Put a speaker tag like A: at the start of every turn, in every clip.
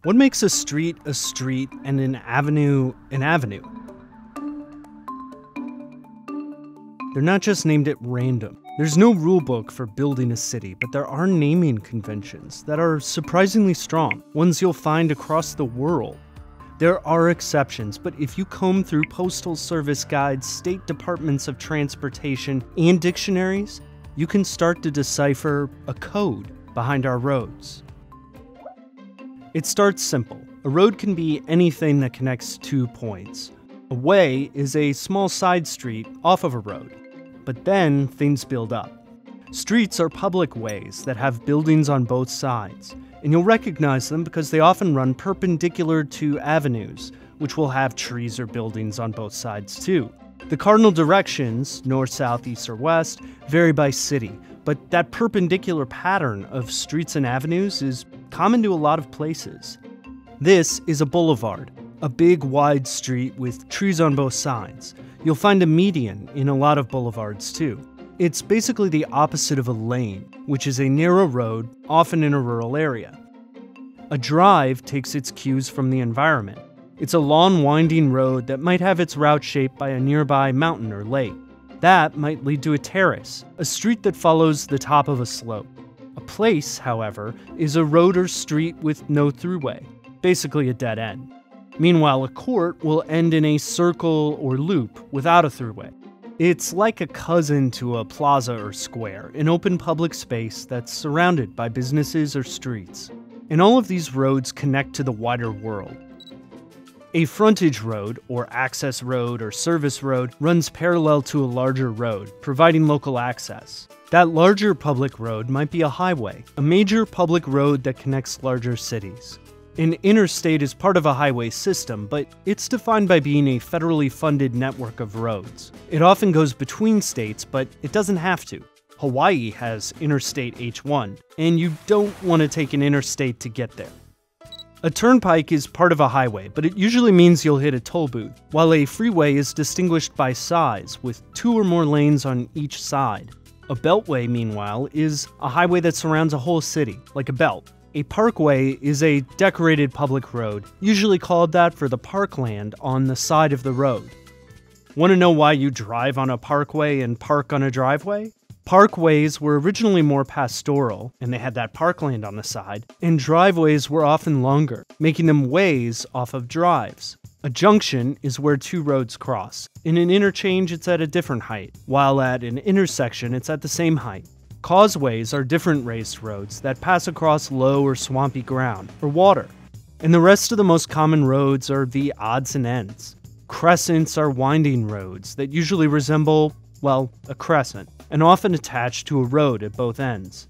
A: What makes a street and an avenue an avenue? They're not just named at random. There's no rule book for building a city, but there are naming conventions that are surprisingly strong, ones you'll find across the world. There are exceptions, but if you comb through Postal Service guides, state departments of transportation, and dictionaries, you can start to decipher a code behind our roads. It starts simple. A road can be anything that connects 2 points. A way is a small side street off of a road, but then things build up. Streets are public ways that have buildings on both sides, and you'll recognize them because they often run perpendicular to avenues, which will have trees or buildings on both sides too. The cardinal directions, north, south, east, or west, vary by city, but that perpendicular pattern of streets and avenues is common to a lot of places. This is a boulevard, a big wide street with trees on both sides. You'll find a median in a lot of boulevards too. It's basically the opposite of a lane, which is a narrow road, often in a rural area. A drive takes its cues from the environment. It's a long winding road that might have its route shaped by a nearby mountain or lake. That might lead to a terrace, a street that follows the top of a slope. A place, however, is a road or street with no throughway, basically a dead end. Meanwhile, a court will end in a circle or loop without a throughway. It's like a cousin to a plaza or square, an open public space that's surrounded by businesses or streets. And all of these roads connect to the wider world. A frontage road, or access road or service road, runs parallel to a larger road, providing local access. That larger public road might be a highway, a major public road that connects larger cities. An interstate is part of a highway system, but it's defined by being a federally funded network of roads. It often goes between states, but it doesn't have to. Hawaii has Interstate H1, and you don't want to take an interstate to get there. A turnpike is part of a highway, but it usually means you'll hit a toll booth, while a freeway is distinguished by size, with 2 or more lanes on each side. A beltway, meanwhile, is a highway that surrounds a whole city, like a belt. A parkway is a decorated public road, usually called that for the parkland on the side of the road. Want to know why you drive on a parkway and park on a driveway? Parkways were originally more pastoral, and they had that parkland on the side, and driveways were often longer, making them ways off of drives. A junction is where 2 roads cross. In an interchange, it's at a different height, while at an intersection, it's at the same height. Causeways are different raised roads that pass across low or swampy ground, or water. And the rest of the most common roads are the odds and ends. Crescents are winding roads that usually resemble, well, a crescent, and often attached to a road at both ends.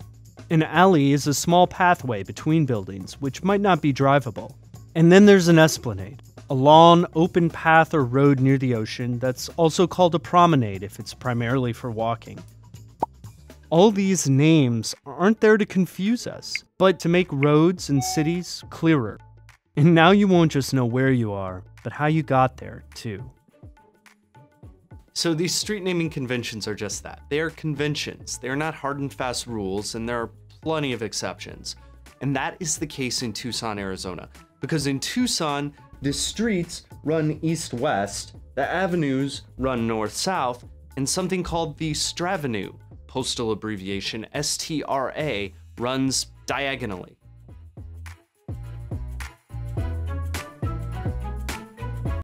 A: An alley is a small pathway between buildings, which might not be drivable. And then there's an esplanade, a long, open path or road near the ocean that's also called a promenade if it's primarily for walking. All these names aren't there to confuse us, but to make roads and cities clearer. And now you won't just know where you are, but how you got there, too. So these street naming conventions are just that. They are conventions. They are not hard and fast rules, and there are plenty of exceptions. And that is the case in Tucson, Arizona. Because in Tucson, the streets run east-west, the avenues run north-south, and something called the Stravenue, postal abbreviation STRA, runs diagonally.